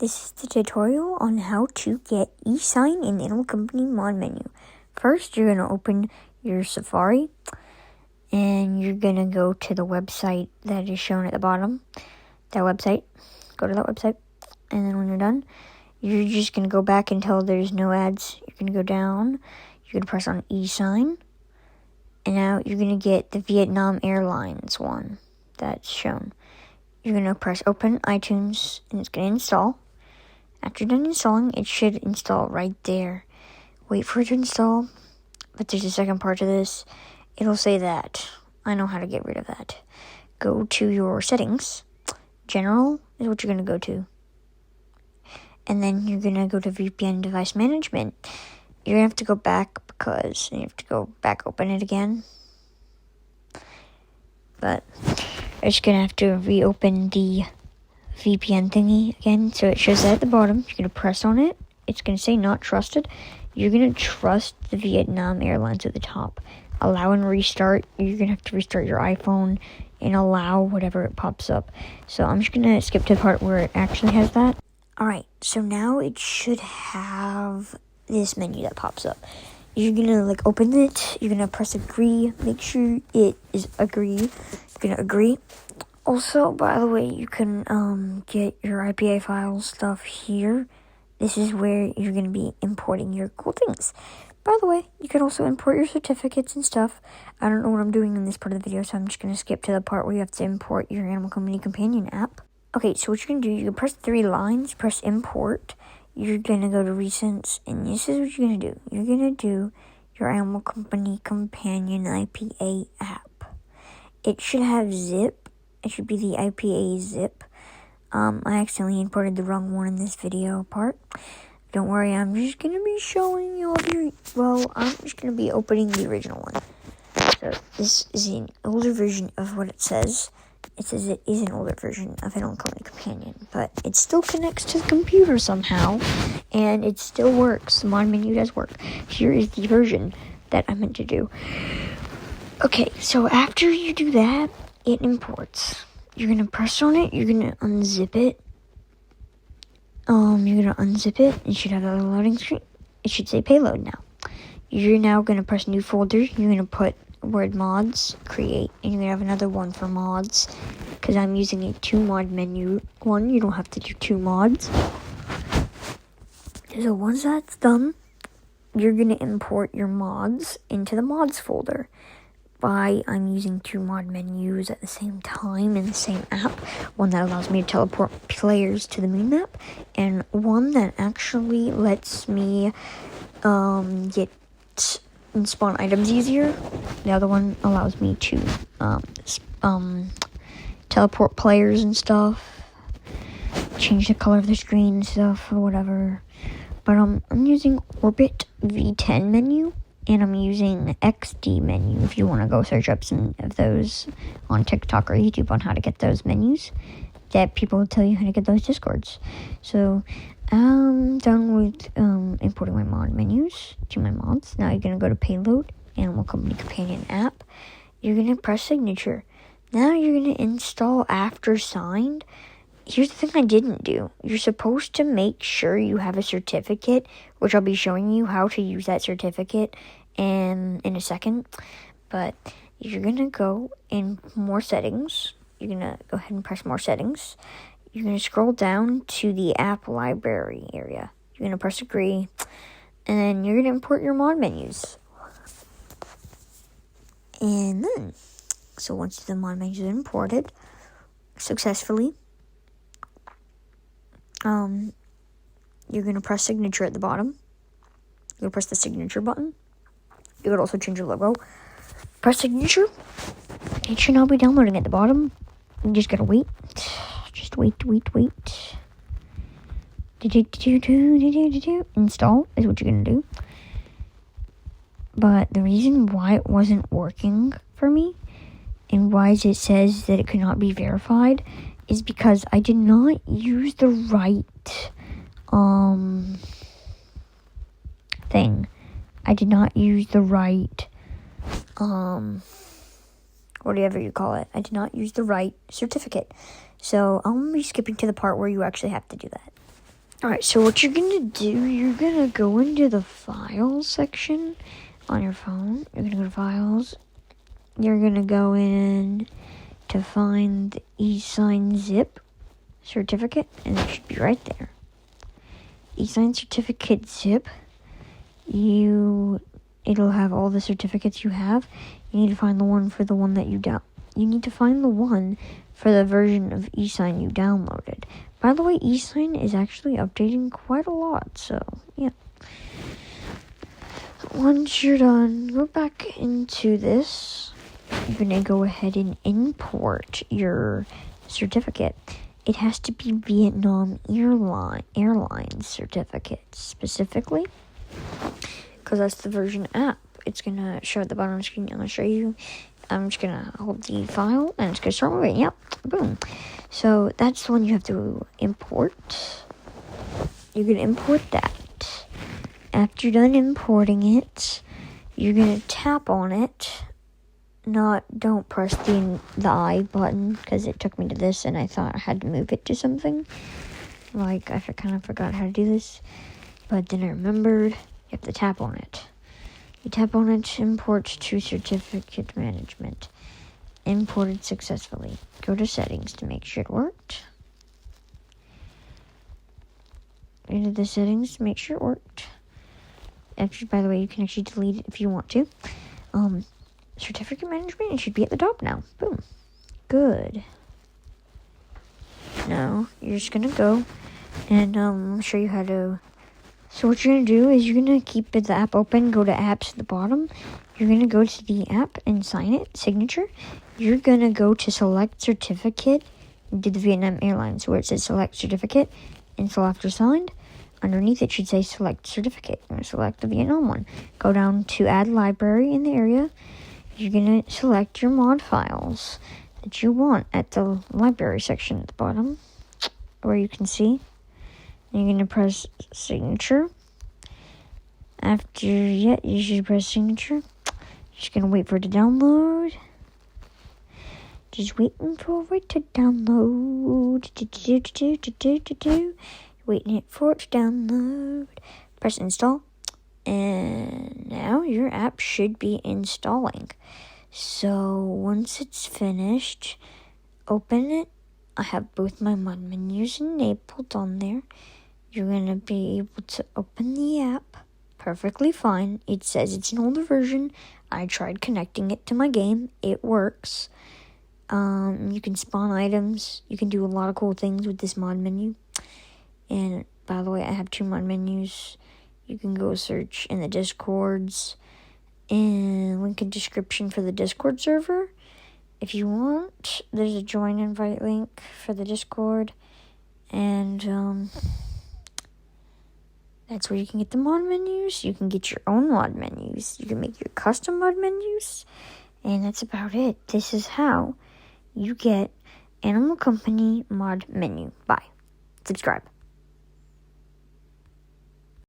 This is the tutorial on how to get eSign in the Animal Company mod menu. First, you're going to open your Safari, and you're going to go to the website that is shown at the bottom. That website. Go to that website, and then when you're done, you're just going to go back until there's no ads. You're going to go down. You're going to press on eSign, and now you're going to get the Vietnam Airlines one that's shown. You're going to press open iTunes, and it's going to install. After you're done installing, it should install right there. Wait for it to install, but there's a second part to this. It'll say that. I know how to get rid of that. Go to your settings. General is what you're going to go to. And then you're going to go to VPN device management. You're going to have to go back because you have to go back, open it again. But I'm just going to have to reopen the VPN thingy again. So it shows that at the bottom. You're going to press on it. It's going to say not trusted. You're going to trust the Vietnam Airlines at the top. Allow and restart. You're going to have to restart your iPhone and allow whatever it pops up. So I'm just going to skip to the part where it actually has that. Alright, so now it should have this menu that pops up. You're going to open it. You're going to press agree. Make sure it is agree. You're going to agree. Also, by the way, you can get your IPA file stuff here. This is where you're going to be importing your cool things. By the way, you can also import your certificates and stuff. I don't know what I'm doing in this part of the video, so I'm just going to skip to the part where you have to import your Animal Company Companion app. Okay, so what you're going to do, you can press 3 lines, press import. You're going to go to recents, and this is what you're going to do. You're going to do your Animal Company Companion IPA app. It should have zip. It should be the IPA zip. I accidentally imported the wrong one in this video part. Don't worry, I'm just going to be showing you I'm just going to be opening the original one. So this is an older version of what it says. It says it is an older version of Animal Company Companion, but it still connects to the computer somehow, and it still works. The mod menu does work. Here is the version that I meant to do. Okay, so after you do that, it imports. You're going to press on it. You're going to unzip it. You're going to unzip it. It should have a loading screen. It should say payload now. You're now going to press new folder. You're going to put word mods, create, and you're going to have another one for mods because I'm using a 2 mod menu one. You don't have to do 2 mods. So once that's done, you're going to import your mods into the mods folder. I'm using 2 mod menus at the same time in the same app. One that allows me to teleport players to the main map, and one that actually lets me get and spawn items easier. The other one allows me to teleport players and stuff, change the color of the screen and stuff or whatever. But I'm using Orbit V10 menu. And I'm using XD menu if you want to go search up some of those on TikTok or YouTube on how to get those menus that people will tell you how to get those discords. So I'm done with importing my mod menus to my mods. Now you're going to go to payload, Animal Company Companion app. You're going to press signature. Now you're going to install after signed. Here's the thing I didn't do. You're supposed to make sure you have a certificate, which I'll be showing you how to use that certificate in a second. But you're going to go in more settings. You're going to go ahead and press more settings. You're going to scroll down to the app library area. You're going to press agree. And then you're going to import your mod menus. And then, so once the mod menus are imported successfully, you're going to press signature at the bottom. You're going to press the signature button. You could also change your logo. Press signature. It should now be downloading at the bottom. You just got to wait. Just wait. Install is what you're going to do. But the reason why it wasn't working for me and why it says that it could not be verified is because I did not use the right thing. I did not use the right whatever you call it. I did not use the right certificate. So I'm going to be skipping to the part where you actually have to do that. Alright, so what you're gonna do, you're gonna go into the Files section on your phone. You're gonna go to Files. You're gonna go in to find the eSign zip certificate, and it should be right there. eSign certificate zip. It'll have all the certificates you have. You need to find the one for the one that you You need to find the one for the version of eSign you downloaded. By the way, eSign is actually updating quite a lot, so yeah. Once you're done, go back into this. You're gonna go ahead and import your certificate. It has to be Vietnam Airlines certificate specifically, because that's the version app. It's gonna show at the bottom of the screen. I'm gonna show you. I'm just gonna hold the file and it's gonna start moving. Yep, boom. So that's the one you have to import. You're gonna import that. After you're done importing it, you're gonna tap on it. Don't press the I button, because it took me to this and I thought I had to move it to something. Like, I kind of forgot how to do this, but then I remembered. You have to tap on it. You tap on it, import to certificate management. Imported successfully. Go to settings to make sure it worked. Into the settings to make sure it worked. Actually, by the way, you can actually delete it if you want to. Certificate management, it should be at the top now. Boom. Good. Now, you're just gonna go and I'll show you how to. So what you're gonna do is you're gonna keep the app open, go to apps at the bottom. You're gonna go to the app and sign it, signature. You're gonna go to select certificate and do the Vietnam Airlines where it says select certificate, and so after signed, underneath it should say select certificate. I'm gonna select the Vietnam one. Go down to add library in the area. You're gonna select your mod files that you want at the library section at the bottom, where you can see. You're gonna press signature. After you should press signature. Just gonna wait for it to download. Just waiting for it to download. Waiting for it to download. Press install. And now your app should be installing. So once it's finished, open it. I have both my mod menus enabled on there. You're going to be able to open the app perfectly fine. It says it's an older version. I tried connecting it to my game. It works. You can spawn items. You can do a lot of cool things with this mod menu. And by the way, I have 2 mod menus. You can go search in the Discords and link in description for the Discord server. If you want, there's a join invite link for the Discord. And that's where you can get the mod menus. You can get your own mod menus. You can make your custom mod menus. And that's about it. This is how you get Animal Company mod menu. Bye. Subscribe.